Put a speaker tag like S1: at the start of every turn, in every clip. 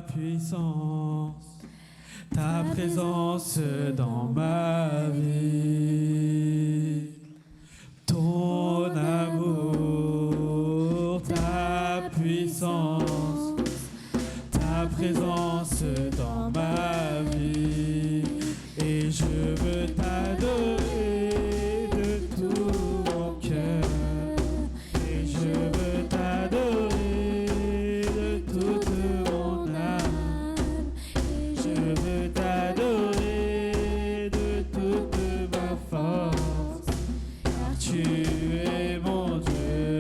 S1: ta puissance, ta présence dans ma vie, ton amour, ta puissance, ta présence dans ma vie, et je veux t'adorer de tout mon cœur, et je veux t'adorer de toute mon âme, et je veux t'adorer de toute ma force, car tu es mon Dieu,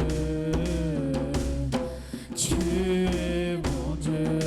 S1: tu es mon Dieu.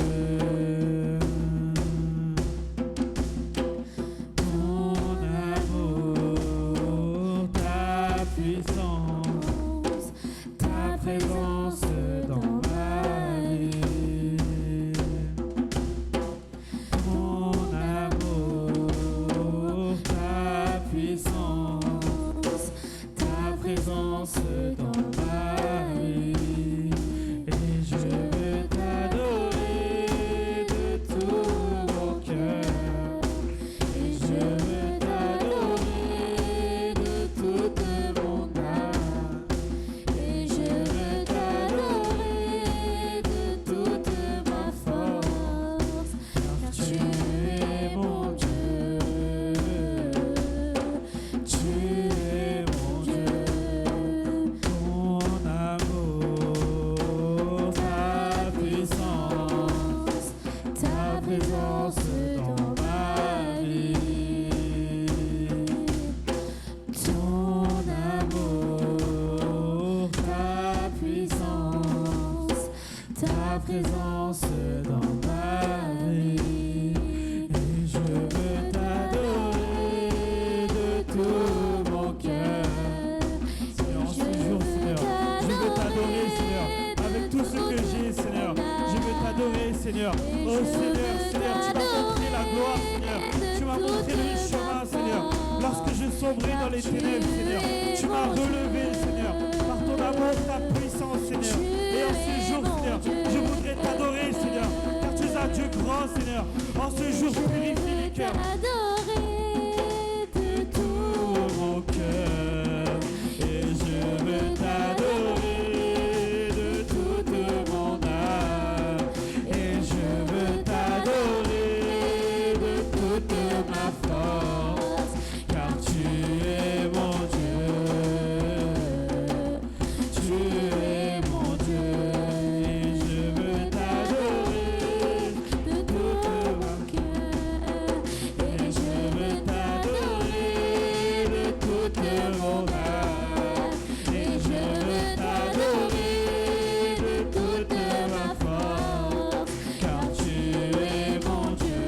S1: Seigneur, oh Seigneur, Seigneur, tu m'as montré la gloire, Seigneur, tu m'as montré le chemin, Seigneur, lorsque je sombrais dans les ténèbres, Seigneur, tu m'as relevé, Seigneur, par ton amour, ta puissance, Seigneur, et en ce jour, Seigneur, je voudrais t'adorer, Seigneur, car tu es un Dieu grand, Seigneur, en ce jour, purifie les cœurs, de tout mon cœur, et je veux t'adorer. Ma force, car tu es mon Dieu, tu es mon Dieu, et je veux t'adorer de tout mon cœur, et je veux t'adorer de toute mon âme, et je veux t'adorer de toute ma force, car tu es mon Dieu.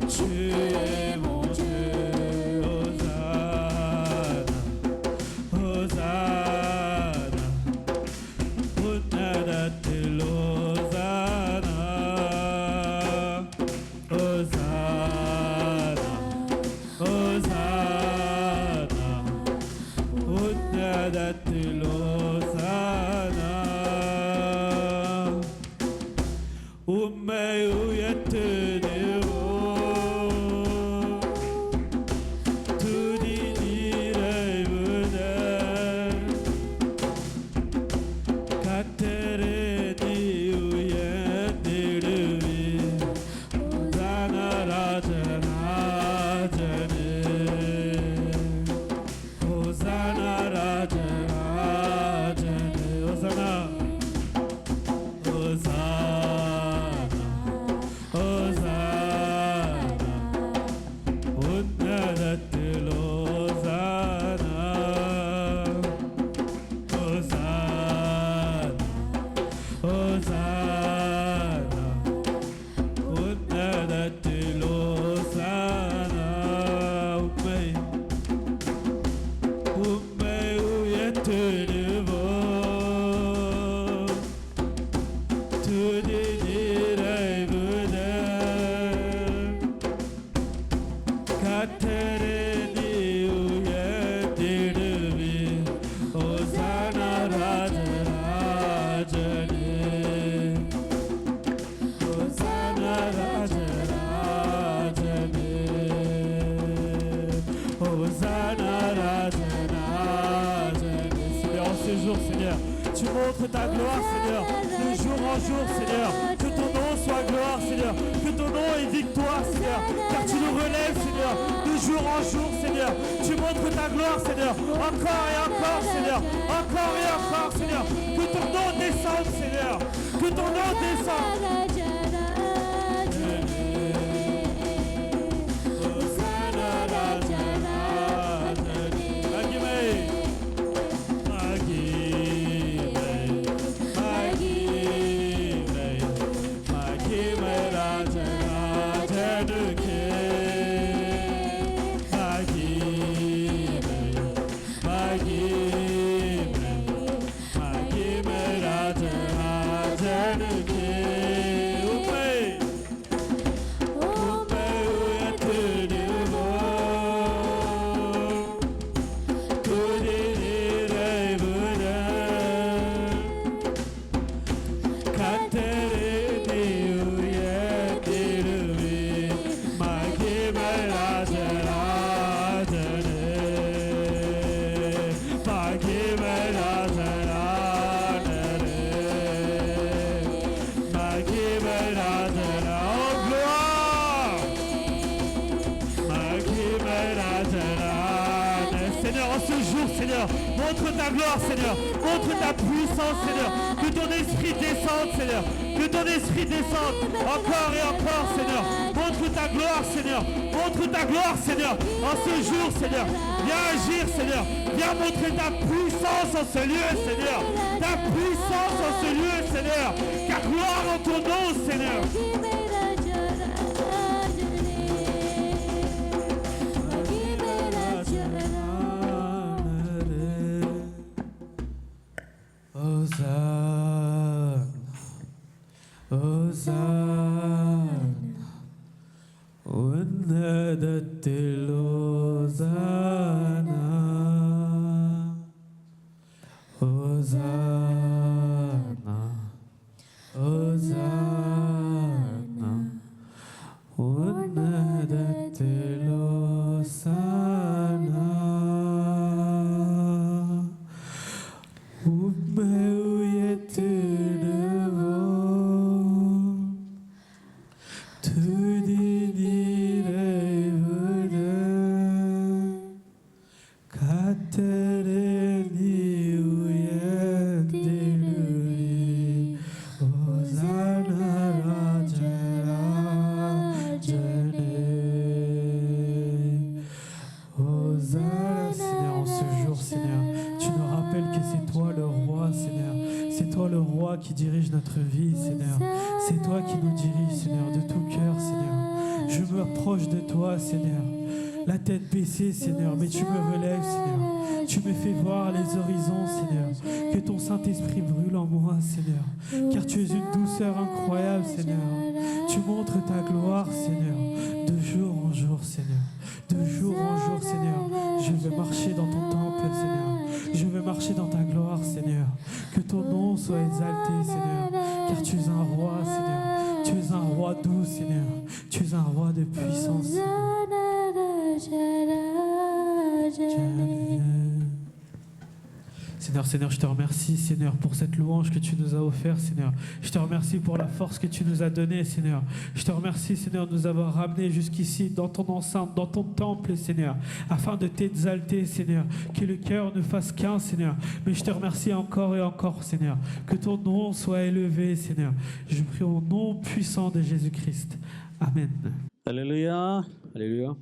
S1: Tu es mon Dieu, Hosanna, Hosanna, Hosanna, Hosanna, Hosanna, Hosanna, Seigneur. Tu montres ta gloire, Seigneur, de jour en jour, Seigneur. Que ton nom soit gloire, Seigneur. Que ton nom est victoire, Seigneur. Car tu nous relèves, Seigneur, de jour en jour, Seigneur. Tu montres ta gloire, Seigneur. Encore et encore, Seigneur. Encore et encore, Seigneur. Que ton nom descende, Seigneur. Que ton nom descende. Montre ta gloire, Seigneur. Montre ta puissance, Seigneur. Que ton esprit descende, Seigneur. Que ton esprit descende encore et encore, Seigneur. Montre ta gloire, Seigneur. Montre ta gloire, Seigneur. En ce jour, Seigneur. Viens agir, Seigneur. Viens montrer ta puissance en ce lieu, Seigneur. Ta puissance en ce lieu, Seigneur. Car gloire en ton nom, Seigneur. Qui dirige notre vie, Seigneur. C'est toi qui nous dirige, Seigneur, de tout cœur, Seigneur. Je me rapproche de toi, Seigneur. La tête baissée, Seigneur, mais tu me relèves, Seigneur. Tu me fais voir les horizons, Seigneur. Que ton Saint-Esprit brûle en moi, Seigneur. Car tu es une douceur incroyable, Seigneur. Tu montres ta gloire, Seigneur, de jour en jour, Seigneur. De jour en jour, Seigneur. Je veux marcher dans ton temple, Seigneur. Je veux marcher dans ta gloire, Seigneur. Que ton nom soit exalté, Seigneur. Car tu es un roi, Seigneur. Tu es un roi doux, Seigneur. Tu es un roi de puissance. Seigneur, je te remercie, Seigneur, pour cette louange que tu nous as offerte, Seigneur. Je te remercie pour la force que tu nous as donnée, Seigneur. Je te remercie, Seigneur, de nous avoir ramenés jusqu'ici, dans ton enceinte, dans ton temple, Seigneur, afin de t'exalter, Seigneur. Que le cœur ne fasse qu'un, Seigneur. Mais je te remercie encore et encore, Seigneur. Que ton nom soit élevé, Seigneur. Je prie au nom puissant de Jésus-Christ. Amen.
S2: Alléluia. Alléluia.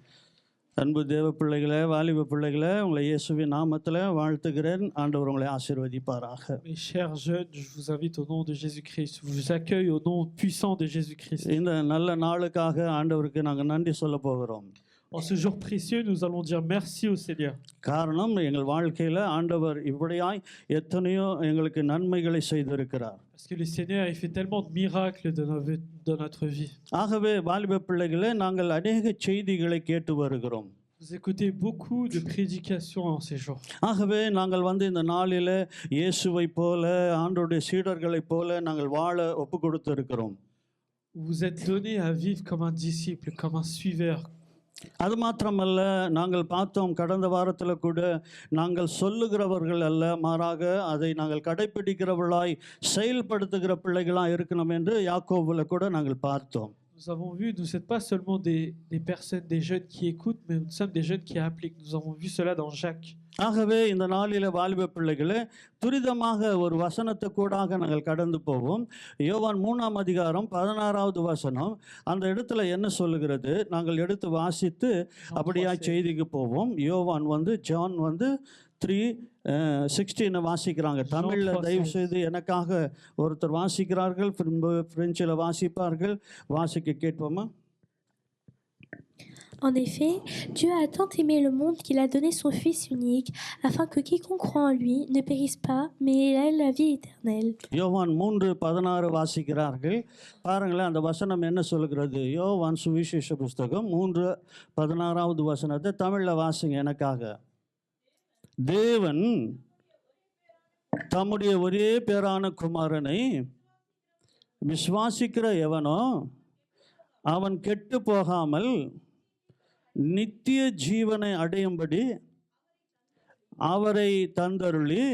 S2: அன்பு தேவ பிள்ளைகளே, வாலிப பிள்ளைகளே, உங்களை இயேசுவின் நாமத்தில் வாழ்த்துகிறேன். ஆண்டவர் உங்களை ஆசீர்வதிப்பாராக.
S1: Mes chers jeunes, je vous invite au nom de Jésus-Christ. Je vous accueille au nom puissant de Jésus-Christ.
S2: இந்த நல்ல நாளுக்காக ஆண்டவருக்கு நாங்கள் நன்றி சொல்ல போகிறோம்.
S1: En ce jour précieux, nous allons dire merci au Seigneur.
S2: காரணம், எங்கள் வாழ்க்கையில் ஆண்டவர் இப்படியாய் எத்தனையோ எங்களுக்கு நன்மைகளை செய்திருக்கிறார்.
S1: Parce que le Seigneur a fait tellement de miracles dans notre vie.
S2: ஆகவே வாலிப பிள்ளைகளே, நாங்கள் அநேக செய்திகளை கேட்டு வருகிறோம்.
S1: Vous écoutez beaucoup de prédications en ces jours.
S2: ஆகவே நாங்கள் இந்த நாளில் இயேசுவை போல, ஆண்டவருடைய சீடர்களைப் போல நாங்கள் வாழ ஒப்பு கொடுத்து இருக்கிறோம்.
S1: Vous êtes donné à vivre comme un disciple, comme un suiveur.
S2: அது மாத்திரமல்ல, நாங்கள் பார்த்தோம் கடந்த வாரத்தில் கூட, நாங்கள் சொல்லுகிறவர்கள் அல்ல, மாறாக அதை நாங்கள் கடைப்பிடிக்கிறவர்களாய் செயல்படுத்துகிற பிள்ளைகளாக இருக்கணும் என்று யாக்கோபுல கூட நாங்கள் பார்த்தோம்.
S3: Nous avons vu, nous n'êtes pas seulement des personnes, des jeunes qui écoutent, mais nous sommes des jeunes qui appliquent. Nous avons vu cela dans Jacques.
S2: ஆகவே இந்த நாளில் வாலிப பிள்ளைகளே, துரிதமாக ஒரு வசனத்தை கூடாக நாங்கள் கடந்து போவோம். யோவான் 3ஆம் அதிகாரம் 16வது வசனம். அந்த இடத்துல என்ன சொல்லுகிறது? நாங்கள் எடுத்து வாசித்து அப்படியா செய்திக்கு போவோம். யோவான் ஜான் 3:16 வாசிக்கிறாங்க. தமிழில் தயவு செய்து எனக்காக ஒருத்தர் வாசிக்கிறார்கள், பிரெஞ்சில் வாசிப்பார்கள். வாசிக்க கேட்போமா?
S4: En effet, Dieu a tant aimé le monde qu'il a donné son Fils unique, afin que quiconque croit en lui ne périsse pas, mais ait la vie éternelle.
S2: யோவான் 3:16 வாசிக்கிறார்கள். பாருங்களேன், அந்த வசனம் என்ன சொல்கிறது? யோவான் சுவிசேஷ புஸ்தகம் 3:16வது வசனத்தை தமிழில் வாசிங்க எனக்காக. தேவன் தம்முடைய ஒரே பேரான குமாரனை விசுவாசிக்கிற எவனோ அவன் கெட்டு போகாமல் நித்திய ஜீவனை அடையும்படி அவரை தந்தருளி,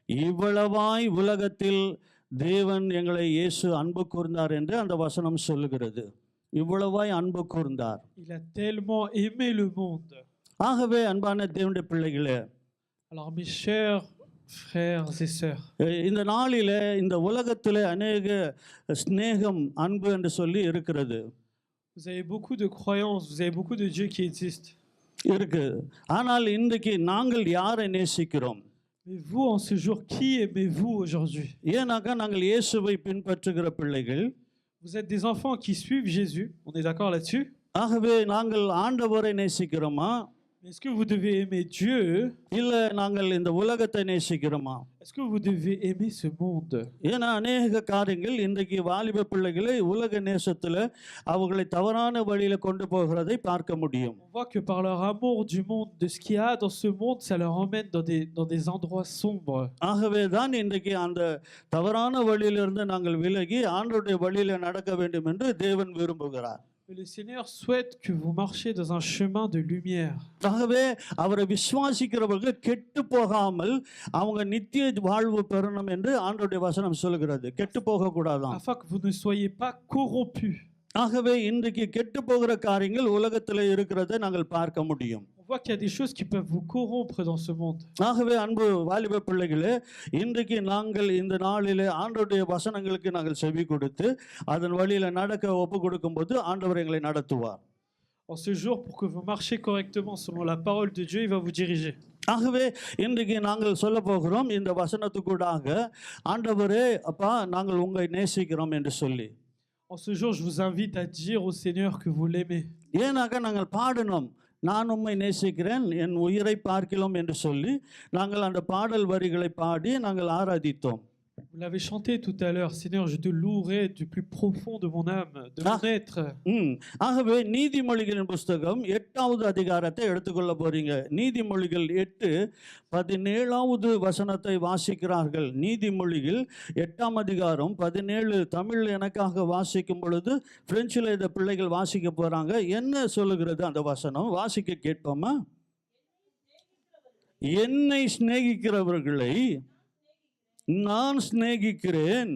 S2: இவ்வளவாய் உலகத்தில் தேவன் எங்களை இயேசு அன்பு கூர்ந்தார் என்று அந்த வசனம் சொல்லுகிறது. இவ்வளவாய் அன்பு கூர்ந்தார்.
S3: Il a tellement aimé le monde.
S2: ஆகவே அன்பான தேவனுடைய பிள்ளைகளே,
S3: Alors mes chers frères et sœurs,
S2: இந்த நாளில் இந்த உலகத்தில் அநேக ஸ்நேகம் அன்பு என்று சொல்லி இருக்கிறது.
S3: vous avez beaucoup de croyances, vous avez beaucoup de dieux qui existent.
S2: இருக்கு. ஆனால் இன்றைக்கு நாங்கள் யாரை நேசிக்கிறோம்?
S3: Mais vous, en ce jour, qui aimez-vous aujourd'hui?
S2: ஏன்னாக்கா நாங்கள் இயேசுவை பின்பற்றுகிற பிள்ளைகள்.
S3: Vous êtes des enfants qui suivent Jésus, on est d'accord là-dessus?
S2: ஆகவே நாங்கள் ஆண்டவரை நேசிக்கிறோமா?
S3: Mais est-ce que vous devez aimer Dieu?
S2: இல்லை நாங்கள் இந்த உலகத்தை நேசிக்கிறோமா?
S3: Est-ce que vous devez aimer ce monde?
S2: ஏன்னா அநேக காரியங்கள் இன்றைக்கு வாலிப பிள்ளைகளை உலக நேசத்தில் அவர்களை தவறான வழியில் கொண்டு போகிறதை பார்க்க முடியும்.
S3: On voit que par leur amour du monde, de ce qu'il y a dans ce monde, ça leur emmène dans des endroits sombres.
S2: ஆகவே தான் இன்றைக்கு அந்த தவறான வழியிலிருந்து நாங்கள் விலகி ஆண்டவருடைய வழியில் நடக்க வேண்டும் என்று தேவன் விரும்புகிறார்.
S3: Mais le Seigneur souhaite que vous marchiez dans un chemin de lumière.
S2: ஆகவே அவரை விசுவாசிக்கிறவர்கள் கெட்டு போகாமல் அவங்க நித்திய வாழ்வு பெறணும் என்று ஆண்டவருடைய வசனம் சொல்கிறது. கெட்டு போக கூடாதாம்.
S3: Afin que vous ne soyez pas corrompus.
S2: ஆகவே இன்றைக்கு கெட்டு போகிற காரியங்கள் உலகத்தில் இருக்கிறதை நாங்கள் பார்க்க முடியும்.
S3: On voit qu'il y a des choses qui peuvent vous corrompre dans ce monde.
S2: ஆகவே அன்பு வாலிப பிள்ளைகளே, இன்றைக்கு நாங்கள் இந்த நாளிலே ஆண்டவருடைய வசனங்களுக்கு நாங்கள் செவி கொடுத்து அதன் வழியில் நடக்க ஒப்பு கொடுக்கும்போது ஆண்டவர் எங்களை நடத்துவார்.
S3: En ce jour, pour que vous marchiez correctement selon la parole de Dieu, il va vous diriger.
S2: ஆகவே இன்றைக்கு நாங்கள் சொல்ல போகிறோம் இந்த வசனத்துக்கூடாக, ஆண்டவரே அப்பா நாங்கள் உங்களை நேசிக்கிறோம் என்று சொல்லி.
S3: En ce jour, je vous invite à dire au Seigneur que vous l'aimez.
S2: ஏனாக்க நாங்கள் பாடணும், நான் உம்மை நேசிக்கிறேன் என் உயிரை பார்க்கிறோம் என்று சொல்லி நாங்கள் அந்த பாடல் வரிகளை பாடி நாங்கள் ஆராதித்தோம்.
S3: Vous l'avez chanté tout à l'heure, Seigneur, je te louerai du plus profond de mon âme, de mon être.
S2: ஆகவே நீதிமொழிகளின் புஸ்தகம் 8வது அதிகாரத்தை எடுத்துக்கொள்ள போறீங்க. நீதிமொழிகள் 8:17 வசனத்தை வாசிக்கிறார்கள். நீதிமொழிகள் 8ஆம் அதிகாரம் 17 தமிழ் எனக்காக வாசிக்கும் பொழுது பிரெஞ்சில் இந்த பிள்ளைகள் வாசிக்க போறாங்க. என்ன சொல்லுகிறது அந்த வசனம்? வாசிக்க கேட்போமா? என்னை சிநேகிக்கிறவர்களை நான் சிநேகிக்கிறேன்,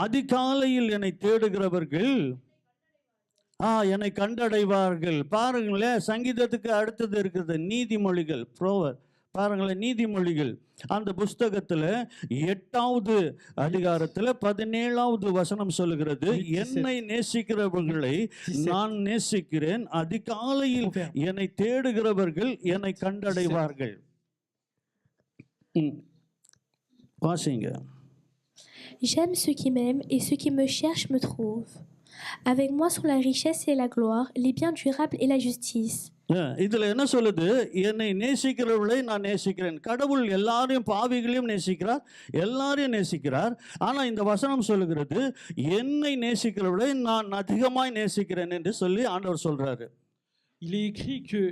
S2: அதிகாலையில் என்னை தேடுகிறவர்கள் என்னை கண்டடைவார்கள். பாருங்களேன், சங்கீதத்துக்கு அடுத்தது இருக்குது நீதிமொழிகள், ப்ரோவர். பாருங்களேன், நீதிமொழிகள் அந்த புஸ்தகத்தில் 8வது அதிகாரத்தில் 17வது வசனம் சொல்லுகிறது, என்னை நேசிக்கிறவர்களை நான் நேசிக்கிறேன், அதிகாலையில் என்னை தேடுகிறவர்கள் என்னை கண்டடைவார்கள். வாசிங்க.
S4: J'aime ceux qui m'aiment et ceux qui me cherchent me trouvent. Avec moi sont la richesse et la gloire, les biens durables et la justice.
S2: இதுல என்ன சொல்லுது? என்னை நேசிக்கிறவர்களை நான் நேசிக்கிறேன். கடவுள் எல்லாரையும் பாவிகளையும் நேசிக்கிறார், எல்லாரையும் நேசிக்கிறார். ஆனா இந்த வசனம் சொல்லுகிறது, என்னை நேசிக்கிறவர்களை நான் அதிகமாய் நேசிக்கிறேன் என்று சொல்லி ஆண்டவர் சொல்றாரு.
S3: Il est écrit que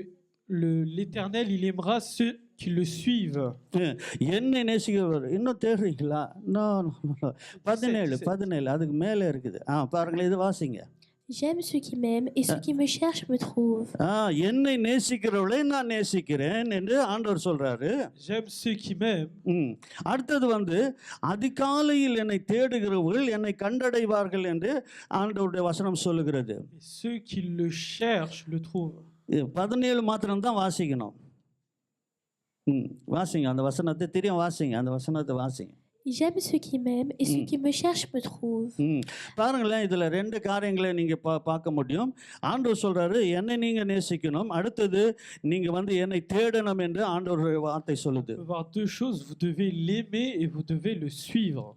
S3: l'Éternel, il aimera ceux qui le suivent.
S2: என்னை நேசிக்கிறவர் இன்னும் தேடுறீங்களா? 17 அதுக்கு மேலே இருக்குது. பாருங்களேன், இது வாசிங்க.
S4: J'aime ceux qui m'aiment et ceux qui me cherchent me trouvent.
S2: என்னை நேசிக்கிறவளை நான் நேசிக்கிறேன் என்று ஆண்டவர் சொல்றாரு.
S3: J'aime ceux qui m'aiment.
S2: அடுத்தது அதிகாலையில் என்னை தேடுகிறவர்கள் என்னை கண்டடைவார்கள் என்று ஆண்டவருடைய வசனம் சொல்லுகிறது.
S3: Et ceux qui le cherchent le trouvent.
S2: 17 மாத்திரம்தான் வாசிக்கணும். வாசிங்க அந்த வசனத்தை, தெரியும் வாசிங்க அந்த வசனத்தை வாசிங்க.
S4: J'aime ceux qui m'aiment et ceux qui me cherchent me trouvent.
S2: பாருங்களேன், இதில் 2 காரியங்களை நீங்கள் பார்க்க முடியும். ஆண்டவர் சொல்கிறாரு, என்னை நீங்கள் நேசிக்கணும், அடுத்தது நீங்கள் என்னை தேடணும் என்று ஆண்டவர் வார்த்தை சொல்லுது.
S3: Il peut y avoir 2 choses, vous devez l'aimer et vous devez le suivre.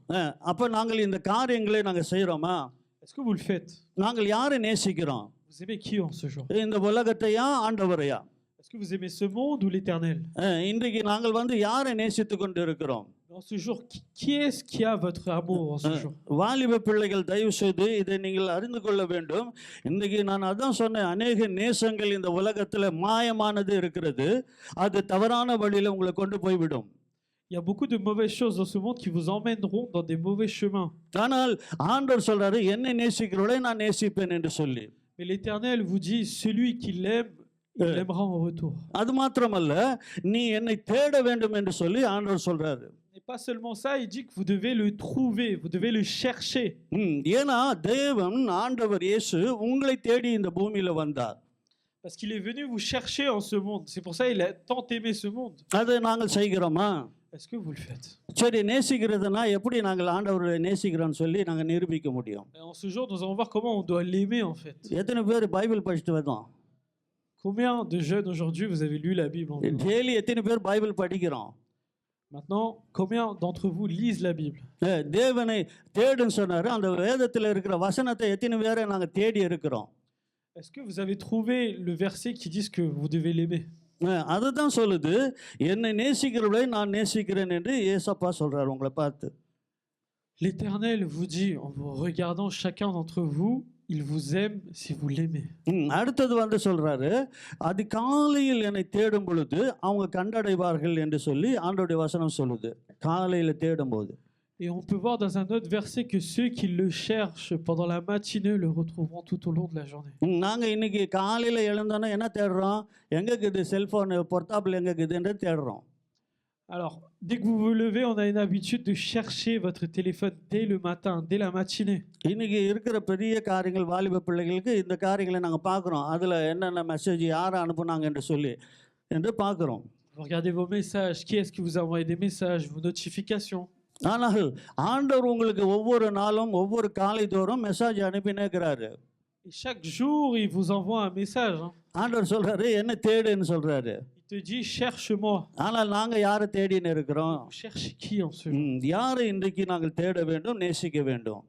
S2: அப்போ நாங்கள் இந்த காரியங்களை நாங்கள் செய்கிறோமா?
S3: Est-ce que vous le faites?
S2: நாங்கள் யாரை நேசிக்கிறோம்?
S3: Vous aimez qui en ce jour?
S2: இந்த உலகத்தையா ஆண்டவரையா?
S3: Est-ce que vous aimez ce monde ou l'éternel?
S2: இன்றைக்கு நாங்கள் யாரை நேசித்து கொண்டு இருக்கிறோம்?
S3: En ce jour, qui est-ce qui a votre amour en ce jour?
S2: வாலிப பிள்ளைகள் தயவு செய்து இதை நீங்கள் அறிந்து கொள்ள வேண்டும். இன்றைக்கு நான் அதான் சொன்னேன், அநேக நேசங்கள் இந்த உலகத்தில் மாயமானது இருக்கிறது, அது தவறான வழியில் உங்களை கொண்டு போய்விடும்.
S3: Il y a beaucoup de mauvaises choses dans ce monde qui vous emmèneront dans des mauvais chemins.
S2: ஆனால் ஆண்டவர் சொல்றாரு, என்னை நேசிக்கிறவளை நான் நேசிப்பேன் என்று சொல்லி.
S3: Mais l'Éternel vous dit, celui qui l'aime, il l'aimera en retour.
S2: அது மாத்திரமல்ல, நீ என்னை தேட வேண்டும் என்று சொல்லி ஆண்டவர் சொல்றாரு.
S3: Et pas seulement ça, il dit que vous devez le trouver, vous devez le chercher.
S2: ஏன்னா தேவன் ஆண்டவர் இயேசு உங்களை தேடி இந்த பூமியில வந்தார்.
S3: Parce qu'il est venu vous chercher en ce monde. C'est pour ça qu'il a tant aimé ce monde.
S2: அதை நாங்கள் செய்கிறோமா?
S3: Est-ce que vous le faites?
S2: சரி, நேசிக்கிறதுனா எப்படி நாங்கள் ஆண்டவரை நேசிக்கிறோம்னு சொல்லி நாங்கள் நிரூபிக்க முடியும்?
S3: Et en ce jour, nous allons voir comment on doit l'aimer en fait.
S2: எத்தனை பேர் பைபிள் படிச்சுட்டு வந்தோம்?
S3: Combien de jeunes aujourd'hui vous avez lu la Bible en vous?
S2: Daily எத்தனை பேர் பைபிள் படிக்கிறோம்?
S3: Maintenant, combien d'entre vous lisent la Bible?
S2: தேவனை தேடுன்னு சொன்னாரு, அந்த வேதத்தில் இருக்கிற வசனத்தை எத்தனை பேரை நாங்கள் தேடி இருக்கிறோம்?
S3: Est-ce que vous avez trouvé le verset qui dit que vous devez l'aimer?
S2: அதுதான் சொல்லுது, என்னை நேசிக்கிறவளை நான் நேசிக்கிறேன் என்று ஏசப்பா சொல்றாரு உங்களை பார்த்து.
S3: L'Éternel vous dit, en vous regardant chacun d'entre vous, il vous aime si vous l'aimez.
S2: அடுத்தது சொல்றாரு, அதிகாலையில் என்னை தேடும் பொழுது அவங்க கண்டடைவார்கள் என்று சொல்லி ஆண்டவருடைய வசனம் சொல்லுது. காலையில தேடும்போது.
S3: Et on peut voir dans un autre verset que ceux qui le cherchent pendant la matinée le retrouveront tout au long de la journée.
S2: நாங்க இன்னைக்கு காலையில எழுந்தோன்னா என்ன தேடுறோம்? எங்க இருக்குது செல்போன், போர்ட்டபிள் எங்க இருக்குதுன்னு தேடுறோம்.
S3: Alors, dès que vous vous levez, on a une habitude de chercher votre téléphone dès le matin, dès la matinée.
S2: இன்னைக்கு இருக்கிற பெரிய காரியங்கள் வாலிப பிள்ளைகளுக்கு இந்த காரியங்களை நாங்கள் பார்க்குறோம். அதில் என்னென்ன மெசேஜ் யாரை அனுப்புனாங்க என்று பார்க்குறோம்.
S3: Vous regardez vos messages, qui est-ce qui vous a envoyé des messages, vos notifications.
S2: ஆனால் ஆண்டவர் உங்களுக்கு ஒவ்வொரு நாளும் ஒவ்வொரு காலை தோறும் மெசேஜ் அனுப்பினே இருக்கிறாரு.
S3: Et chaque jour, il vous envoie un message.
S2: ஆண்டவர் சொல்றாரு, என்ன தேடுன்னு சொல்றாரு.
S3: Il te dit, cherche-moi.
S2: ஆனால் நாங்கள் யாரை தேடின்னு இருக்கிறோம்?
S3: Vous cherchez qui en ce jour?
S2: யாரை இன்றைக்கு நாங்கள் தேட வேண்டும், நேசிக்க வேண்டும்?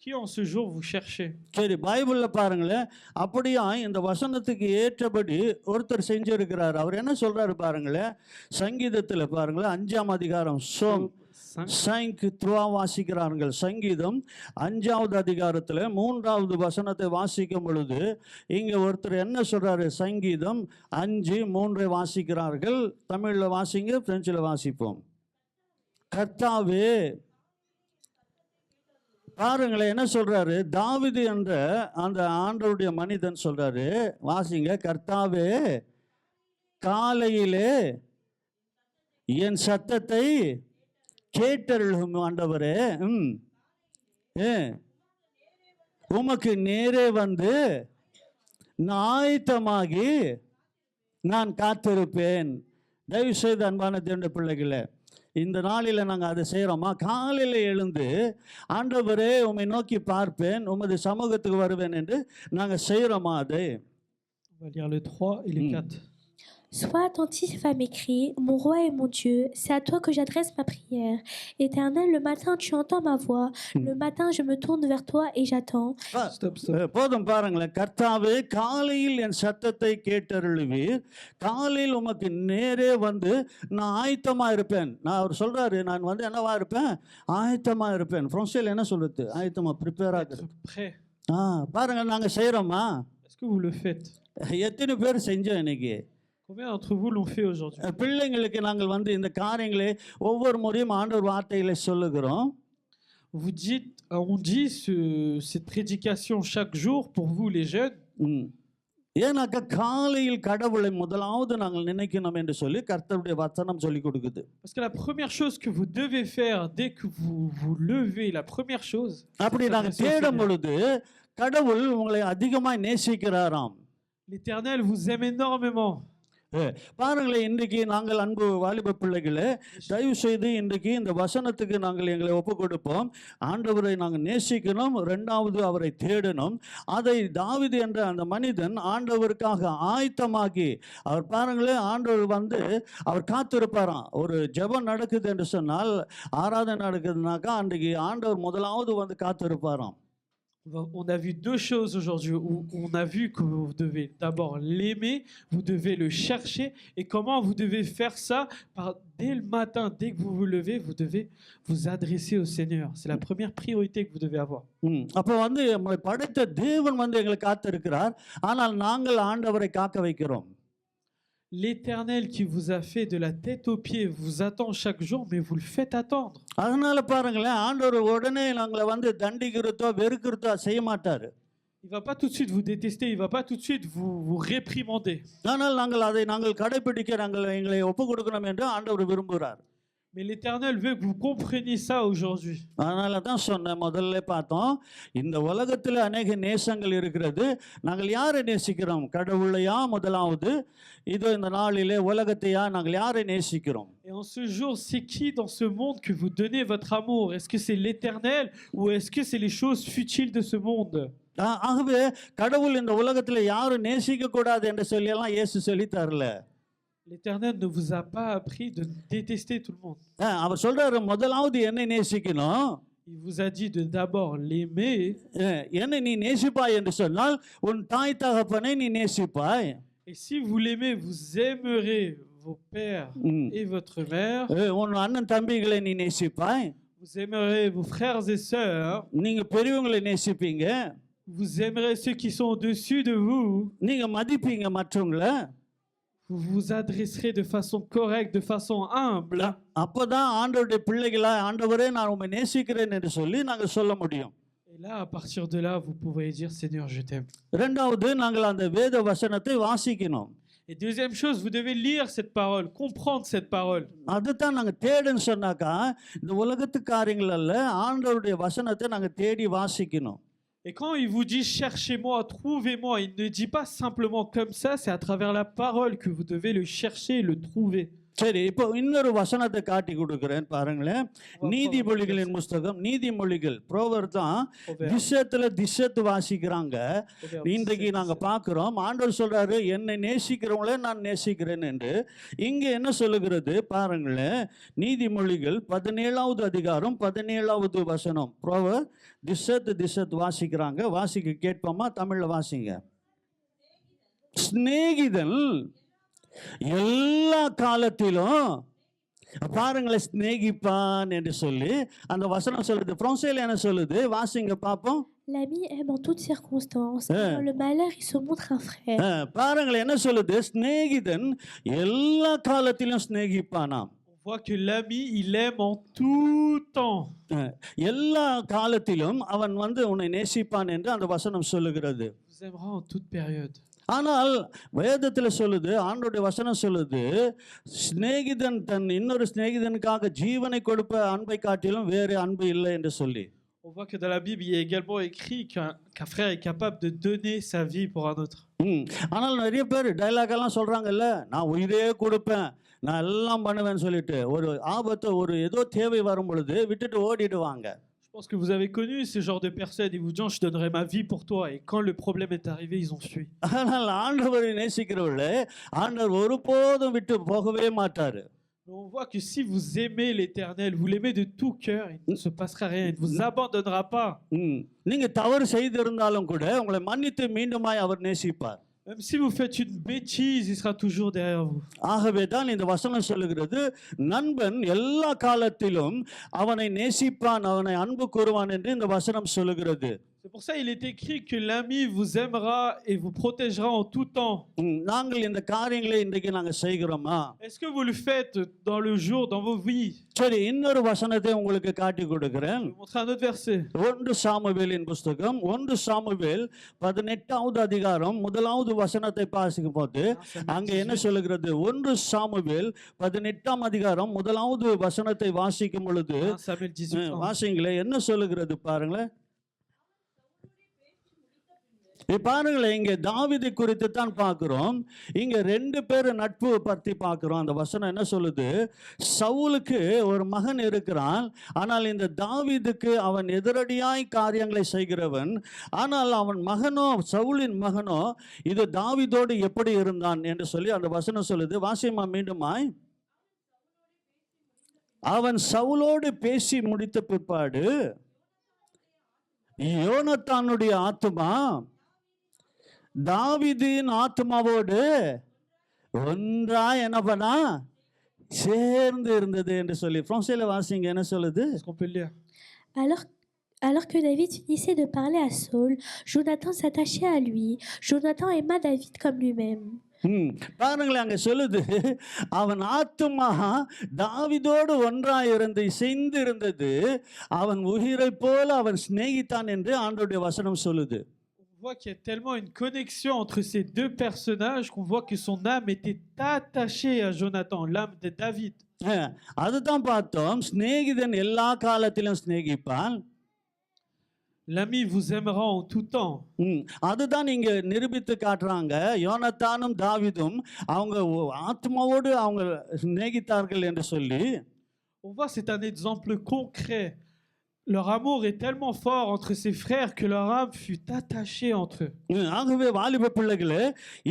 S3: Qui en ce jour vous cherchez?
S2: சரி, பைபிளில் பாருங்களேன், அப்படியா இந்த வசனத்துக்கு ஏற்றபடி ஒருத்தர் செஞ்சிருக்கிறார். அவர் என்ன சொல்றாரு பாருங்களேன், சங்கீதத்தில் பாருங்களேன், 5ஆம் அதிகாரம் சோம் 5 வாசிக்கிறார்கள். சங்கீதம் 5வது அதிகாரத்தில் 3வது வசனத்தை வாசிக்கும் பொழுது இங்க ஒருத்தர் என்ன சொல்றாரு? சங்கீதம் 5:3 வாசிக்கிறார்கள். தமிழில் வாசிங்க, பிரெஞ்சில் வாசிப்போம். கர்த்தாவே, பாருங்களேன் என்ன சொல்றாரு? தாவீது என்ற அந்த ஆண்டவருடைய மனிதன் சொல்றாரு, வாசிங்க. கர்த்தாவே, காலையிலே என் சத்தத்தை கேட்டருளும் ஆண்டவரே, உமக்கு நேரே வந்து ஆயத்தமாகி நான் காத்திருப்பேன். தயவு செய்து அன்பான தேவனுடைய பிள்ளைகளே, இந்த நாளில் நாங்கள் அதை செய்கிறோமா? காலையில் எழுந்து ஆண்டவரே உம்மை நோக்கி பார்ப்பேன், உமது சமூகத்துக்கு வருவேன் என்று நாங்கள் செய்கிறோமா? அதை
S3: On va lire le 3 et le 4.
S4: Sois attentif à mes cris, mon roi et mon Dieu, c'est à toi que j'adresse ma prière. Éternel, le matin tu entends ma voix, le matin je me tourne vers toi et j'attends.
S3: Stop.
S2: போதும் பாருங்களேன். கர்த்தாவே, காலையில் என் சத்தத்தை கேட்டருளுவீர், காலையில் உமக்கு நேரே வந்து நான் ஆயத்தமாக இருப்பேன். நான் அவர் சொல்றாரு, நான் என்னவா இருப்பேன்? ஆயத்தமாக இருப்பேன். ஃப்ரான்ஸில் என்ன சொல்றது? ஆயத்தமாக, ப்ரிப்பேராக. பாருங்க, நாங்கள் செய்கிறோமா?
S3: Est-ce que vous le faites?
S2: எத்தனை பேர் செஞ்சோம் இன்னைக்கு?
S3: Combien d'entre vous l'ont fait aujourd'hui?
S2: பிள்ளைங்களுக்கு நாங்கள் இந்த காரியங்களை ஒவ்வொரு முறையும் ஆண்டவர் வார்த்தைகளை சொல்லுகிறோம்.
S3: On dit cette prédication chaque jour pour vous les jeunes.
S2: ம். ஏன்னாக்கா காலையில் கடவுளை முதலாவது நாங்கள் நினைக்கணும் என்று சொல்லி கர்த்தருடைய வசனம் சொல்லி கொடுக்குது.
S3: Parce que la première chose que vous devez faire dès que vous vous levez, la première chose,
S2: அப்படி நாங்கள் தேடும் பொழுது கடவுள் உங்களை அதிகமாய் நேசிக்கிறாராம்.
S3: l'Éternel vous aime énormément.
S2: பாருங்களேன், இன்றைக்கு நாங்கள் அன்பு வாலிப பிள்ளைகளே, தயவு செய்து இன்றைக்கு இந்த வசனத்துக்கு நாங்கள் எங்களை ஒப்பு கொடுப்போம். ஆண்டவரை நாங்கள் நேசிக்கணும், ரெண்டாவது அவரை தேடணும். அதை தாவீது என்ற அந்த மனிதன் ஆண்டவருக்காக ஆயத்தமாகி, அவர் பாருங்களேன், ஆண்டவர் வந்து அவர் காத்திருப்பாராம். ஒரு ஜெபம் நடக்குது என்று சொன்னால், ஆராதனை நடக்குதுனாக்கா அன்றைக்கு ஆண்டவர் முதலாவது வந்து காத்திருப்பாராம்.
S3: On a vu deux choses aujourd'hui. On a vu que vous devez d'abord l'aimer, vous devez le chercher, et comment vous devez faire ça dès le matin, dès que vous vous levez, vous devez vous adresser au Seigneur. C'est la première priorité que vous devez avoir.
S2: அப்போ வந்து நம்மளை படைத்த தேவன் வந்து எங்களை காத்திருக்கிறார், ஆனால் நாங்கள் ஆண்டவரை காக்க வைக்கிறோம்.
S3: L'Éternel qui vous a fait de la tête aux pieds vous attend chaque jour, mais vous le faites attendre.
S2: அதனால பாருங்களேன், ஆண்டவர் உடனே நாங்களை வந்து தண்டிக்கிறதோ வெறுக்கிறதோ செய்ய மாட்டாரு.
S3: Il va pas tout de suite vous détester, il va pas tout de suite vous réprimander.
S2: ஆனால் நாங்கள் அதை நாங்கள் கடைபிடிக்க நாங்கள் எங்களை ஒப்பு கொடுக்கணும் என்று ஆண்டவர் விரும்புகிறார்.
S3: Mais l'Éternel veut que vous compreniez ça aujourd'hui.
S2: அதனால தான் சொன்னேன், முதல்ல பார்த்தோம், இந்த உலகத்தில் அநேக நேசங்கள் இருக்கிறது. நாங்கள் யாரை நேசிக்கிறோம்? கடவுளையா முதலாவது? இதோ இந்த நாளிலே உலகத்தையா நாங்கள் யாரை நேசிக்கிறோம்?
S3: Et en ce jour, c'est qui dans ce monde que vous donnez votre amour? Est-ce que c'est l'Éternel ou est-ce que c'est les choses futiles de ce monde?
S2: ஆகவே கடவுள் இந்த உலகத்தில் யாரும் நேசிக்க கூடாது என்று சொல்லி எல்லாம் இயேசு சொல்லி தரல.
S3: L'Éternel ne vous a pas appris de détester tout le monde.
S2: அவர் சொல்றாரு, முதலாவது என்னை நேசிக்கணும்.
S3: Il vous a dit de d'abord l'aimer.
S2: என்னை நீ நேசிப்பாய் என்று சொன்னால் உன் தாய் தகப்பனை நீ நேசிப்பாய்.
S3: Et si vous l'aimez, vous aimerez vos pères et votre mère.
S2: உன் அண்ணன் தம்பிகளை நீ நேசிப்பாய்.
S3: Vous aimerez vos frères et sœurs.
S2: நீங்க பெரியவங்களை நேசிப்பீங்க.
S3: Vous aimerez ceux qui sont au-dessus de vous.
S2: நீங்க மதிப்பீங்க மற்றவங்களை.
S3: Vous vous adresserez de façon correcte, de façon humble.
S2: அப்பதான் ஆண்டவருடைய பிள்ளைகளா, ஆண்டவரே நான் உம்மை நேசிக்கிறேன் என்று சொல்லி நாங்கள் சொல்ல முடியும்.
S3: Et là, à partir de là, vous pouvez dire Seigneur, je t'aime.
S2: இரண்டாவது, நாங்கள் அந்த வேத வசனத்தை வாசிக்கணும்.
S3: Et deuxième chose, vous devez lire cette parole, comprendre cette parole.
S2: அதுதான் நாங்க தேடுன்னு சொன்னாக்கா, இந்த உலகத்து காரியங்கள் அல்ல, ஆண்டவருடைய வசனத்தை நாங்க தேடி வாசிக்கணும்.
S3: Et quand il vous dit cherchez-moi, trouvez-moi, il ne dit pas simplement comme ça, c'est à travers la parole que vous devez le chercher et le trouver.
S2: சரி, இப்போ இன்னொரு வசனத்தை காட்டி கொடுக்கிறேன் பாருங்களேன். நீதிமொழிகளின் புஸ்தகம், நீதிமொழிகள், ப்ரோவர் தான் திசத்து வாசிக்கிறாங்க. இன்றைக்கு நாங்க பார்க்கிறோம், ஆண்டவர் சொல்றாரு என்னை நேசிக்கிறவங்களே நான் நேசிக்கிறேன் என்று. இங்க என்ன சொல்லுகிறது பாருங்களேன், நீதிமொழிகள் 17வது அதிகாரம் 17வது வசனம். ப்ரோவர் திசத் வாசிக்கிறாங்க. வாசிக்க கேட்போமா? தமிழ்ல வாசிங்க. சிநேகிதன் எல்லா காலத்திலும் பாருங்களேன் சிநேகிப்பான் என்று சொல்லி அந்த வசனம் சொல்லுது. பிரான்சில் என்ன சொல்லுது? வாசிங்க பாப்போம்.
S4: L'ami aime en toutes circonstances. Dans le malheur, il se montre un frère.
S2: பாருங்களேன் என்ன சொல்லுது? சிநேகிதன் எல்லா காலத்திலும் சிநேகிப்பானாம்.
S3: On voit que l'ami, il aime en tout temps.
S2: எல்லா காலத்திலும் அவன் வந்து உன்னை நேசிப்பான் என்று அந்த வசனம் சொல்லுகிறது.
S3: Vous aimera en toute période.
S2: ஆனால் வேதத்தில் சொல்லுது, ஆண்டவருடைய வசனம் சொல்லுது, சிநேகிதன் தன் இன்னொரு சிநேகிதனுக்காக ஜீவனை கொடுப்ப அன்பை காட்டிலும் வேறு அன்பு இல்லை என்று சொல்லி.
S3: On voit que dans la Bible, il est également écrit qu'un frère est capable de donner sa vie pour un autre.
S2: ஆனால் நிறைய பேர் டைலாக் எல்லாம் சொல்றாங்கல்ல, நான் உயிரே கொடுப்பேன், நான் எல்லாம் பண்ணுவேன்னு சொல்லிட்டு ஒரு ஆபத்து, ஒரு ஏதோ தேவை வரும் பொழுது விட்டுட்டு ஓடிடுவாங்க.
S3: Je pense que vous avez connu ce genre de personnes. Ils vous disent je donnerai ma vie pour toi, et quand le problème est arrivé, ils ont fui.
S2: ஆனால் ஆண்டவரை நேசிக்கிறவர்களே ஆண்டவர் ஒருபோதும் விட்டு போகவே மாட்டாரு.
S3: On voit que si vous aimez l'Éternel, vous l'aimez de tout cœur, il ne se passera rien, il ne vous abandonnera pas.
S2: நீங்க தவறு செய்திருந்தாலும் கூட உங்களை மன்னித்து மீண்டுமாய் அவர் நேசிப்பார்.
S3: Même si vous faites une bêtise, il sera toujours derrière vous.
S2: ஆகவே தான் இந்த வசனம் சொல்லுகிறது, நண்பன் எல்லா காலத்திலும் அவனை நேசிப்பான், அவனை அன்பு கூறுவான் என்று இந்த வசனம் சொல்லுகிறது.
S3: C'est pour ça il est écrit que l'ami vous aimera et vous protégera en tout temps.
S2: நாங்கள் இந்த காரியங்களை இன்றைக்கு நாங்கள் செய்கிறோமா?
S3: Est-ce que vous le faites dans le jour, dans vos vies?
S2: சரி, இன்னொரு வசனத்தை உங்களுக்கு காட்டி கொடுக்கிறேன்.
S3: Je vais vous montrer un autre verset.
S2: 1 சாமுவேலின் புஸ்தகம் 1 சாமுவேல் 18வது அதிகாரம் 1வது வசனத்தை வாசிக்கும் போது அங்க என்ன சொல்லுகிறது? 1 சாமுவேல் 18ஆம் அதிகாரம் 1வது வசனத்தை வாசிக்கும் பொழுது
S3: 1 Samuel 18.
S2: வாசிங்களே, என்ன சொல்லுகிறது பாருங்களேன். பாருங்களேன், இங்க தாவீது குறித்து தான் பார்க்கிறோம். இங்க 2 பேர் நட்பு பத்தி பார்க்கிறோம். அந்த வசனம் என்ன சொல்லுது? சவுலுக்கு ஒரு மகன் இருக்கிறான், ஆனால் இந்த தாவீதுக்கு அவன் எதிரடியாய் காரியங்களை செய்கிறவன். ஆனால் அவன் மகனோ, சவுலின் மகனோ, இது தாவீதோடு எப்படி இருந்தான் என்று சொல்லி அந்த வசனம் சொல்லுது. வாசியமா மீண்டுமாய். அவன் சவுலோடு பேசி முடித்த பிற்பாடு யோனத்தானுடைய ஆத்துமா தாவீதின் ஆத்துமாவோடு ஒன்றா என்ன பண்ணா சேர்ந்து இருந்தது என்று சொல்லி பிரான்சில வாசிங்க, என்ன சொல்லுது?
S3: Est-ce qu'on peut le lire?
S4: Alors que David finissait de parler à Saul, Jonathan s'attachait à lui. Jonathan aima David comme lui-même.
S2: பாருங்களேன், அங்க சொல்லுது அவன் ஆத்துமா தாவீதோடு ஒன்றாய் இருந்து இசைந்து இருந்தது, அவன் உயிரை போல அவன் சிநேகித்தான் என்று ஆண்டவருடைய வசனம் சொல்லுது.
S3: On voit qu'il y a tellement une connexion entre ces deux personnages qu'on voit que son âme était attachée à Jonathan, l'âme de David.
S2: அதுதான் பார்த்தோம். சிநேகிதன் எல்லா காலத்திலும் சிநேகிப்பான்.
S3: L'ami vous aimera en tout temps.
S2: அதுதான் இங்க நிரூபித்து காட்டுறாங்க. யோனத்தானும் தாவீதும் அவங்க ஆத்மாவோடு அவங்க சிநேகித்தார்கள் என்று சொல்லி.
S3: On voit, c'est un exemple concret. Leur amour est tellement fort entre ses frères que leur âme fut attachée entre eux.
S2: ஆகவே வாலிப பிள்ளைகளே,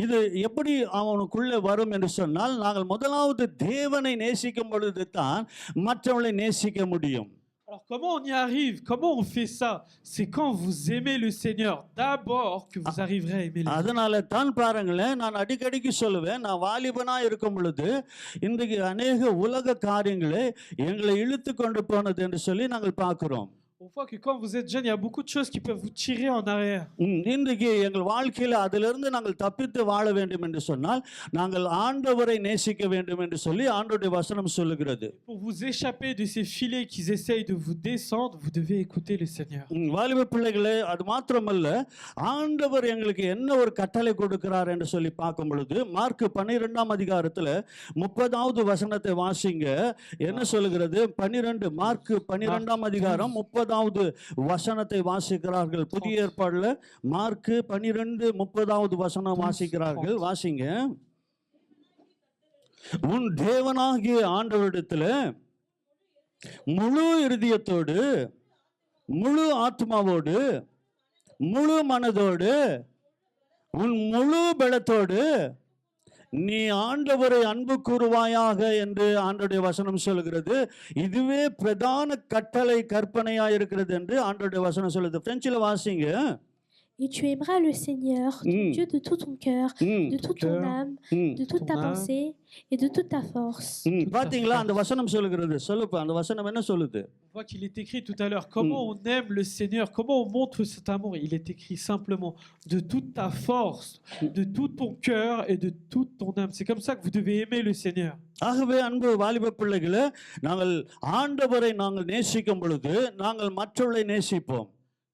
S2: இது எப்படி அவனுக்குள்ளே வரும் என்று சொன்னால், நாங்கள் முதலாவது தேவனை நேசிக்கும் பொழுது தான் மற்றவர்களை நேசிக்க முடியும்.
S3: Alors comment on y arrive? Comment on fait ça? C'est quand vous aimez le Seigneur d'abord que vous arriverez à aimer les autres.
S2: அதனால தான் பாருங்களேன், நான் அடிக்கடிக்கு சொல்லுவேன், நான் வாலிபனா இருக்கும் பொழுது இன்றைக்கு அநேக உலக காரியங்களை எங்களை இழுத்து கொண்டு போனது என்று சொல்லி நாங்கள் பார்க்கிறோம்.
S3: On voit que quand vous êtes jeune, il y a beaucoup de choses qui peuvent vous tirer en arrière.
S2: இன்றைக்கு எங்கள் வாழ்க்கையில் அதிலிருந்து நாங்கள் தப்பித்து வாழ வேண்டும் என்று சொன்னால் நாங்கள் ஆண்டவரை நேசிக்க வேண்டும் என்று சொல்லி ஆண்டவருடைய வசனம் சொல்லுகிறது.
S3: Pour vous échapper de ces filets qui essayent de vous descendre, vous devez écouter le Seigneur.
S2: வாலிப பிள்ளைகளே, அது மாத்திரமல்ல, ஆண்டவர் எங்களுக்கு என்ன ஒரு கட்டளை கொடுக்கிறார் என்று சொல்லி பார்க்கும் பொழுது மார்க் 12ஆம் அதிகாரத்தில் 30வது வசனத்தை வாசிங்க. என்ன சொல்லுகிறது? 12 மார்க் 12ஆம் அதிகாரம் 30வது வசனத்தை வாசிக்கிறார்கள். புதிய ஏற்பாடுல மார்க் 12:30வது வசனம் வாசிக்கிறார்கள். வாசிங்க. உன் தேவனாகிய ஆண்டவரிடத்துல முழு இருதயத்தோடு, முழு ஆத்மாவோடு, முழு மனதோடு, உன் முழு பலத்தோடு நீ ஆண்டவரை அன்பு கூறுவாயாக என்று ஆண்டவருடைய வசனம் சொல்கிறது. இதுவே பிரதான கட்டளை கற்பனையாக இருக்கிறது என்று ஆண்டவருடைய வசனம் சொல்லுது. பிரெஞ்சில் வாசிங்க.
S4: Et tu aimeras le Seigneur, ton Dieu, de tout ton cœur, de toute ton âme, de toute ta pensée et de toute ta force.
S2: பாத்தீங்களா, அந்த வசனம் சொல்லுகிறது. சொல்லுப்பா, அந்த வசனம் என்ன சொல்லுது?
S3: On voit qu'il est écrit tout à l'heure comment on aime le Seigneur, comment on montre cet amour. Il est écrit simplement de toute ta force, de tout ton cœur et de toute ton âme. C'est comme ça que vous devez aimer le Seigneur.
S2: ஆகவே அன்பு வாலிப பிள்ளைகளே, நாங்கள் ஆண்டவரை நாங்கள் நேசிக்கும் பொழுது நாங்கள் மற்றவர்களை நேசிப்போம்.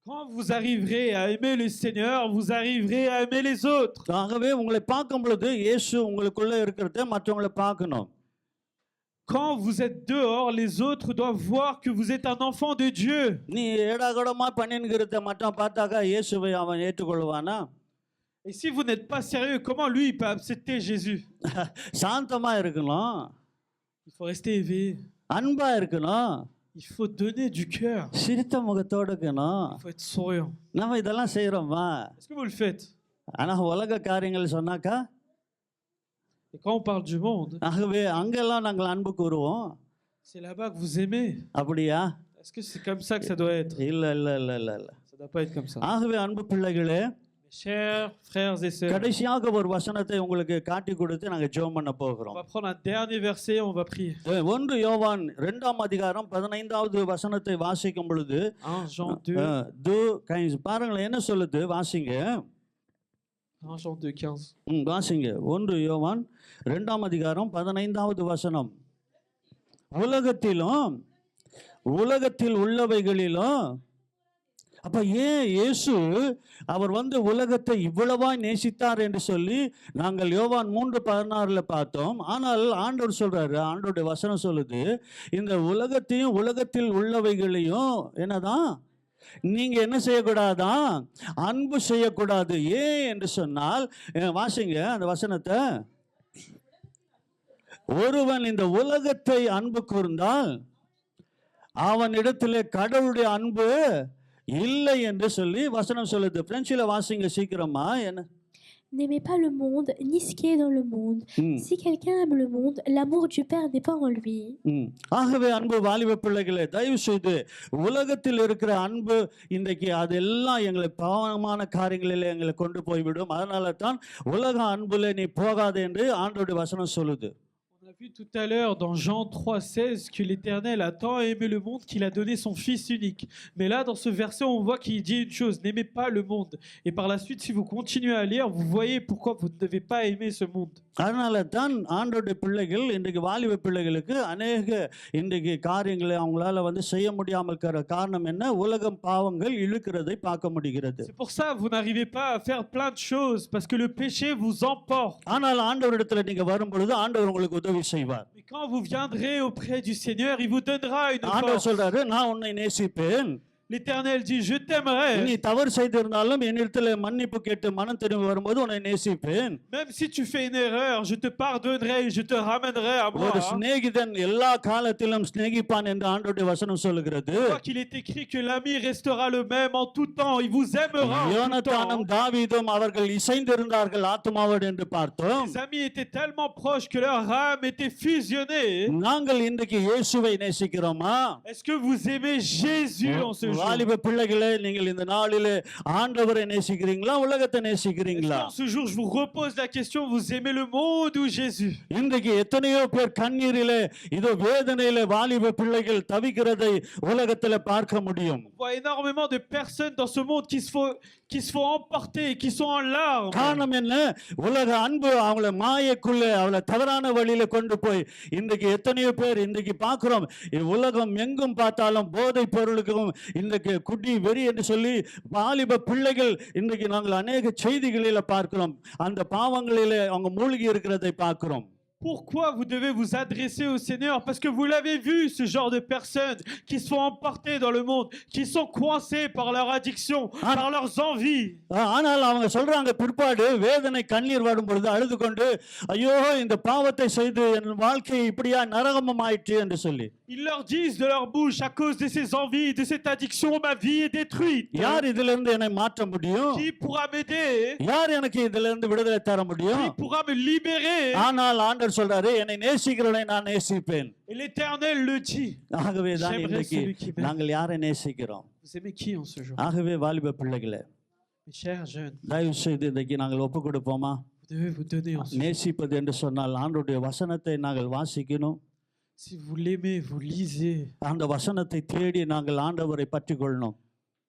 S3: Quand vous arriverez à aimer le Seigneur, vous arriverez à aimer les autres.
S2: ஆகவே உங்களை பார்க்கும் பொழுது இயேசு உங்களுக்குள்ள இருக்கிறத மற்றவங்களை பார்க்கணும்.
S3: Quand vous êtes dehors, les autres doivent voir que vous êtes un enfant de Dieu.
S2: நீ ஏடாகடமா பண்ணின்கிறத மட்டும் பார்த்தாக்கா இயேசுவை அவன் ஏற்றுக்கொள்வானா?
S3: Et si vous n'êtes pas sérieux, comment lui il peut accepter Jésus?
S2: சாந்தமா இருக்கணும்,
S3: Il faut rester éveillé.
S2: அன்பா இருக்கணும்,
S3: Il faut donner du cœur.
S2: சிரித்த முகத்தோடு இருக்கணும்.
S3: Il faut être souriant.
S2: நம்ம இதெல்லாம் செய்யறோமா?
S3: Est-ce que vous le faites?
S2: ஆனா உலக காரியங்கள் சொன்னாக்கா,
S3: Et quand on parle du monde,
S2: ஆகவே அங்கெல்லாம் நாங்கள் அன்பு கூறுவோம்.
S3: c'est là-bas que vous aimez.
S2: அப்படியா?
S3: Est-ce que c'est comme ça que ça doit être?
S2: இல்ல இல்ல இல்ல இல்ல இல்ல.
S3: Ça doit pas être comme ça.
S2: ஆகவே அன்பு பிள்ளைகளே,
S3: Mes chers frères et sœurs,
S2: கடைசியாக ஒரு வசனத்தை உங்களுக்கு காட்டி கொடுத்து நாங்கள் ஜெபம் பண்ண
S3: on
S2: போகிறோம்.
S3: va prendre un dernier verset, on va prier.
S2: 1 யோவான் 2ஆம் அதிகாரம் 15வது வசனத்தை வாசிக்கும் பொழுது
S3: 1 Jean 2,
S2: பாருங்களேன் என்ன சொல்லுது, வாசிங்க.
S3: 1 Jean 2, 15.
S2: வாசிங்க. 1 யோவான் 2ஆம் அதிகாரம் 15வது வசனம். உலகத்தில் உள்ளவைகளிலும். அப்ப ஏன் இயேசு அவர் உலகத்தை இவ்வளவாய் நேசித்தார் என்று சொல்லி நாங்கள் யோவான் 3:16 பார்த்தோம். ஆனால் ஆண்டவர் சொல்றாரு, ஆண்டவருடைய வசனம் சொல்லுது, இந்த உலகத்தையும் உலகத்தில் உள்ளவைகளையும் என்னதான் நீங்க என்ன செய்யக்கூடாதான், அன்பு செய்யக்கூடாது. ஏன் என்று சொன்னால், வாசிங்க அந்த வசனத்தை. ஒருவன் இந்த உலகத்தை அன்பு கூர்ந்தால் அவனிடத்திலே கடவுளுடைய அன்பு இல்லை என்று சொல்லி வசனம் சொல்லுது. பிரெஞ்சில வாசிங்க சீக்கிரமா. என்ன?
S4: N'aimez pas le monde, ni ce qui est dans le monde. Si quelqu'un aime le monde, l'amour du Père n'est pas en lui.
S2: ஆகவே அன்பு வாலிப பிள்ளைகளே, தயவு செய்து உலகத்தில் இருக்கிற அன்பு இன்றைக்கு அதெல்லாம் எங்களை பாவமான காரியங்களில் எங்களை கொண்டு போய்விடும். அதனால தான் உலக அன்புல நீ போகாதே என்று ஆண்டவருடைய வசனம் சொல்லுது.
S3: On a vu tout à l'heure dans Jean 3,16 que l'Éternel a tant aimé le monde qu'il a donné son Fils unique. Mais là, dans ce verset, on voit qu'il dit une chose, n'aimez pas le monde. Et par la suite, si vous continuez à lire, vous voyez pourquoi vous ne devez pas aimer ce monde.
S2: அதனால தான் ஆண்டவருடைய பிள்ளைகள் இன்றைக்கு வாலிப பிள்ளைகளுக்கு அநேக இன்றைக்கு காரியங்களை அவங்களால செய்ய முடியாமல் இருக்கிற காரணம் என்ன? உலகம் பாவங்கள் இழுக்கிறதை பார்க்க முடிகிறது.
S3: C'est pour ça que vous n'arrivez pas à faire plein de choses parce que le péché vous emporte.
S2: ஆனால் ஆண்டவரிடத்துல நீங்க வரும் பொழுது ஆண்டவர் உங்களுக்கு உதவி செய்வார்.
S3: Mais quand vous viendrez auprès du Seigneur, il vous donnera une
S2: ஆண்டவர்
S3: force.
S2: சொல்றாரு, நான் உன்னை நேசிப்பேன்.
S3: L'Éternel dit, je t'aimerai.
S2: நீ தவறு செய்திருந்தாலும் என்னிடத்துல மன்னிப்பு கேட்டு மனம் திரும்பி வரும்போது உன்னை நேசிப்பேன்.
S3: Même si tu fais une erreur, je te pardonnerai et je te ramènerai à moi.
S2: ஒரு சிநேகிதன் எல்லா காலத்திலும் சிநேகிப்பான் என்று ஆண்டவருடைய வசனம் சொல்லுகிறது.
S3: Qu'il est écrit que l'ami restera le même en tout temps, il vous aimera en tout
S2: யோனத்தானும்
S3: temps.
S2: தாவீதும் அவர்கள் இசைந்திருந்தார்கள் ஆத்துமாவோடு என்று பார்த்தோம்.
S3: Les amis étaient tellement proches que leur âme était fusionnée.
S2: நாங்கள் இன்றைக்கு இயேசுவை நேசிக்கிறோமா?
S3: Est-ce que vous aimez Jésus en ce jour?
S2: வாலிப பிள்ளைகளே, நீங்கள் இந்த நாளிலே ஆண்டவரை நேசிக்கிறீங்களா, உலகத்தை நேசிக்கிறீங்களா?
S3: En ce jour, je vous repose la question, vous aimez le monde ou Jésus?
S2: இன்றைக்கு எத்தனையோ பேர் கண்ணீரிலே இதோ வேதனையிலே வாலிப பிள்ளைகள் தவிக்கிறதை உலகத்துல பார்க்க முடியும்.
S3: On voit énormément de personnes dans ce monde qui se font emporter, qui sont en larmes.
S2: காரணம் என்ன? உலக அன்பு அவளை மாயக்குள்ளே அவளை தவறான வழியில கொண்டு போய் இன்றைக்கு எத்தனையோ பேர் இன்றைக்கு பார்க்கிறோம். உலகம் எங்கும் பார்த்தாலும் போதை பொருளுக்கும் இன்றைக்கு குடி வெறி என்று சொல்லி வாலிப பிள்ளைகள் இன்றைக்கு நாங்கள் அநேக செய்திகளில பார்க்கிறோம். அந்த பாவங்களிலே அவங்க மூழ்கி இருக்கிறதை பார்க்கிறோம்.
S3: Pourquoi vous devez vous adresser au Seigneur? Parce que vous l'avez vu, ce genre de personnes qui se font emporter dans le monde, qui sont coincées par leur addiction, par leurs envies.
S2: ஆனால் அவங்க சொல்றாங்க பிற்பாடு வேதனை கண்ணீர் வரும் பொழுது அழுது கொண்டு, ஐயோ இந்த பாவத்தை செய்து என் வாழ்க்கை இப்படியா நரகமாயிற்று என்று சொல்லி.
S3: Ils leur disent de leur bouche, à cause de ces envies, de cette addiction, ma vie est détruite.
S2: யார் இதிலிருந்து என்னை மாற்ற முடியும்?
S3: Qui pourra m'aider?
S2: யார் எனக்கு இதிலிருந்து விடுதலை தர முடியும்?
S3: Qui pourra me libérer?
S2: ஆனால் ஆண்டவர் சொல்றாரு, என்னை நேசிக்கிறவனை நான் நேசிப்பேன்.
S3: Et l'Éternel le dit.
S2: ஆகவே தான்
S3: J'aimerais
S2: இன்றைக்கு
S3: celui qui m'aime.
S2: நாங்கள் யாரை நேசிக்கிறோம்?
S3: Vous aimez qui en ce jour?
S2: ஆகவே வாலிப பிள்ளைகளே,
S3: Mes chers jeunes,
S2: தயவு செய்து இன்றைக்கு நாங்கள் ஒப்பு கொடுப்போமா?
S3: vous devez vous donner en ce jour.
S2: நேசிப்பது என்று சொன்னால் ஆண்டவருடைய வசனத்தை நாங்கள் வாசிக்கணும்.
S3: Si vous l'aimez, vous lisez.
S2: அந்த வசனத்தை தேடி நாங்கள் ஆண்டவரை பற்றி கொள்ளணும்.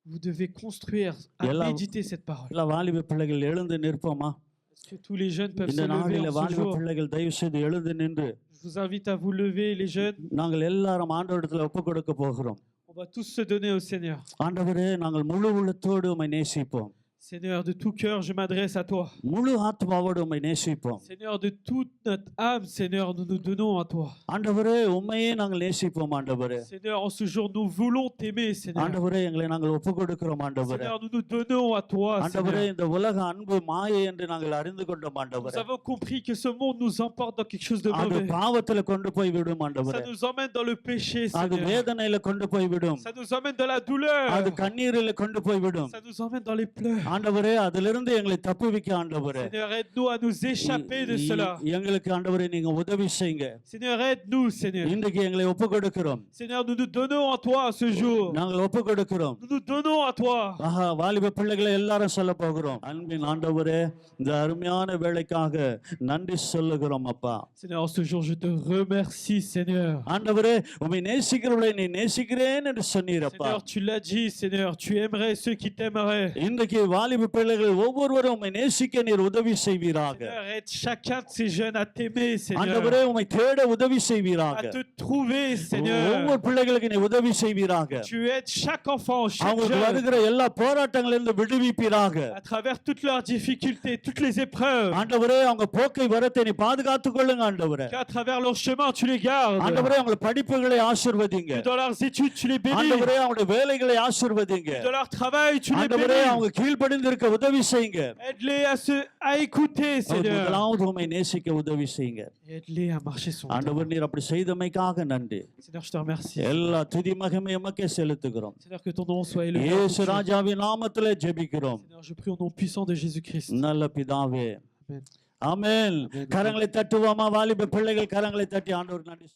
S3: Vous devez construire, à
S2: Yalla-
S3: méditer cette parole.
S2: எல்லா வாலிப பிள்ளைகள் எழுந்து நிற்போமா?
S3: Est-ce que tous les jeunes peuvent
S2: இந்த
S3: se lever
S2: நாளில
S3: en ce
S2: வாலிப
S3: jour?
S2: பிள்ளைகள் தயவு செய்து எழுந்து நின்று
S3: Je vous invite à vous lever, les jeunes.
S2: நாங்கள் எல்லாரும் ஆண்டவரிடத்துல ஒப்பு கொடுக்க போகிறோம்.
S3: On va tous se donner au Seigneur.
S2: ஆண்டவரே, நாங்கள் முழு உள்ளத்தோடு உம்மை நேசிப்போம்.
S3: Seigneur, de tout cœur, je m'adresse à toi.
S2: முழு ஆத்மாவோடு உம்மை நேசிப்போம்.
S3: Seigneur, de toute notre âme, Seigneur, nous nous donnons à toi.
S2: ஆண்டவரே, உம்மையே நாங்கள் நேசிப்போம் ஆண்டவரே.
S3: Seigneur, en ce jour, nous voulons t'aimer, Seigneur.
S2: ஆண்டவரே, எங்களை நாங்கள் ஒப்பு கொடுக்கிறோம் ஆண்டவரே.
S3: Seigneur, nous nous donnons à toi,
S2: ஆண்டவரே,
S3: Seigneur.
S2: இந்த உலக அன்பு மாயை என்று நாங்கள் அறிந்து கொண்டோம்
S3: Nous
S2: ஆண்டவரே.
S3: avons compris que ce monde nous emporte dans quelque chose de
S2: அது
S3: mauvais.
S2: பாவத்துல கொண்டு போய் விடும்
S3: Ça
S2: ஆண்டவரே.
S3: nous emmène dans le péché,
S2: அது
S3: Seigneur.
S2: வேதனையில கொண்டு போய் விடும்.
S3: Ça nous emmène dans la douleur.
S2: அது கண்ணீரில கொண்டு போய் விடும்.
S3: Ça nous emmène dans les pleurs.
S2: ஆண்டவரே அதிலிருந்து எங்களை தப்புவிக்க ஆண்டவரே
S3: Seigneur, aide-nous à nous échapper de cela.
S2: எங்களுக்கு ஆண்டவரே நீங்க உதவி செய்யுங்க.
S3: Seigneur, aide-nous, Seigneur.
S2: இன்றைக்கு எங்களை ஒப்பு கொடுக்கிறோம்.
S3: Seigneur, nous nous donnons à toi ce jour.
S2: நாங்கள் ஒப்பு கொடுக்கிறோம்.
S3: Nous nous donnons à toi.
S2: ஆஹா, வாலிப பிள்ளைகளை எல்லாரும் சொல்ல போகிறோம். அன்பின் ஆண்டவரே, இந்த அருமையான வேளைக்காக நன்றி சொல்லுகிறோம் அப்பா.
S3: Seigneur, ce jour je te remercie, Seigneur.
S2: ஆண்டவரே, உம்மை நேசிக்கிறவளை நீ நேசிக்கிறேன் என்று சொன்னீரப்பா.
S3: Seigneur, tu l'as dit, Seigneur, tu aimerais ceux qui t'aimeraient.
S2: இன்றைக்கு வாலிப பிள்ளைகள் ஒவ்வொருவரும் உம்மை நேசிக்க நீர் உதவி செய்வீராக.
S3: Seigneur, aide chacun de ces jeunes à t'aimer, Seigneur.
S2: ஆண்டவரே, உம்மை தேட உதவி செய்வீராக.
S3: À te trouver, Seigneur.
S2: ஒவ்வொரு பிள்ளைகளுக்கு நீ உதவி செய்வீராக.
S3: Tu aides chaque enfant, chaque
S2: அவங்களுக்கு
S3: jeune,
S2: வருகிற எல்லா போராட்டங்களிலிருந்து விடுவிப்பீராக.
S3: à travers toutes leurs difficultés, toutes les épreuves.
S2: ஆண்டவரே, அவங்க போக்கை வரத்தை நீ பாதுகாத்துக் கொள்ளுங்க ஆண்டவரே.
S3: Qu'à travers leur chemin, tu les gardes.
S2: ஆண்டவரே, அவங்க படிப்புகளை ஆசீர்வதிங்க.
S3: Que dans leurs études, tu les bénis.
S2: ஆண்டவரே, அவங்களுடைய வேலைகளை ஆசீர்வதிங்க.
S3: Que dans leur travail, tu les
S2: ஆண்டவரே,
S3: bénis.
S2: அவங்க கீழ்ப்படிந்திருக்க உதவி செய்யுங்க.
S3: Aide-les à écouter, Seigneur.
S2: முதலாவது உம்மை நேசிக்க உதவி செய்யுங்க.
S3: Aide-les à marcher sur toi.
S2: ஆண்டவர் நீர் அப்படி செய்தமைக்காக நன்றி.
S3: Seigneur, je te remercie.
S2: எல்லா துதி மகிமை உமக்கே செலுத்துகிறோம்.
S3: Seigneur, que ton nom soit élevé.
S2: இயேசு ராஜாவின் நாமத்திலே ஜெபிக்கிறோம்.
S3: Seigneur, je prie au nom puissant de Jésus-Christ.
S2: நல்ல பிதாவே.
S3: Amen.
S2: ஆமென். கரங்களை தட்டுவோமா? வாலிப பிள்ளைகள் கரங்களை தட்டி ஆண்டவர் நன்றி.